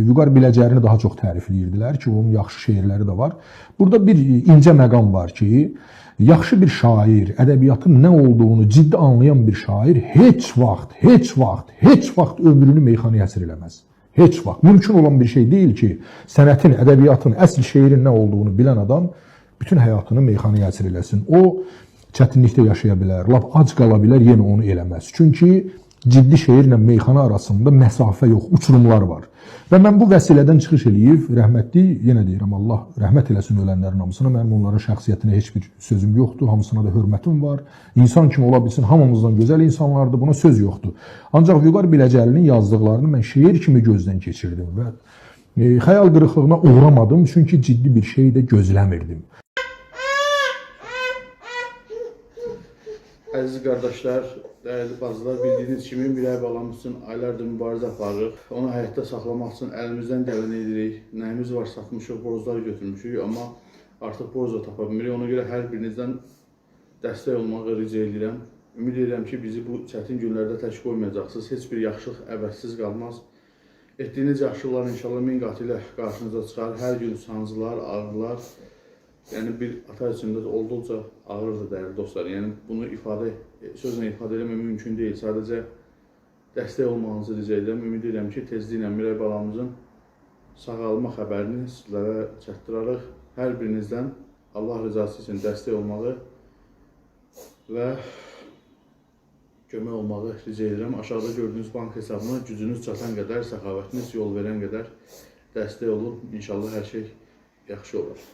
Vüqar Biləcərini daha çox tərifləyirdilər ki, onun yaxşı şeirləri də var. Burada bir incə məqam var ki, yaxşı bir şair, ədəbiyyatın nə olduğunu ciddi anlayan bir şair heç vaxt ömrünü meyxanaya həsr eləməz. Heç vaxt. Mümkün olan bir şey deyil ki, sənətin, ədəbiyyatın, əsl şeirin nə olduğunu bilən adam bütün həyatını meyxanaya həsr eləsin. O, çətinlikdə yaşaya bilər, lap ac qala bilər, yenə onu eləməz. Çünki ciddi şeirlə meyxana arasında məsafə yox, uçurumlar var. Və mən bu vəsilədən çıxış eləyib, rəhmətli, yenə deyirəm, Allah rəhmət eləsin ölənlərin hamısına, mənim onların şəxsiyyətinə heç bir sözüm yoxdur, hamısına da hörmətim var. İnsan kimi ola bilsin, hamımızdan gözəl insanlardır, buna söz yoxdur. Ancaq Vüqar Biləcəlinin yazdıqlarını mən şeir kimi gözdən keçirdim və xəyal qırıqlığına uğramadım, çünki ciddi bir şey də gözləmirdim. Əziz qardaşlar, dəyərli bacılar, bildiyiniz kimi Mirəy balamız üçün aylardır mübarizə aparırıq. Onu həyatda saxlamaq üçün əlimizdən gələni edirik. Nəyimiz var satmışıq, borclar götürmüşük, amma artıq borc da tapa bilmirik. Ona görə hər birinizdən dəstək olmağı rica edirəm. Ümid edirəm ki, bizi bu çətin günlərdə tək qoymayacaqsınız. Heç bir yaxşılıq əvəzsiz qalmaz. Etdiyiniz yaxşılıqlar inşallah min qatı ilə qarşınıza çıxar. Hər gün sancılar, ağrılar. Yəni bir ata üçün də olduqca ağırdır dəyərli dostlar. Yəni bunu sözlə ifadə eləmək mümkün deyil. Sadəcə dəstək olmağınızı rica edirəm. Ümid edirəm ki, tezliklə Mirəy balamızın sağalma xəbərini sizlərə çatdırarıq. Hər birinizdən Allah rızası üçün dəstək olmağı və kömək olmağı rica edirəm. Aşağıda gördüyünüz bank hesabına gücünüz çatan qədər, səxavətiniz yol verən qədər dəstək olun. İnşallah hər şey yaxşı olur.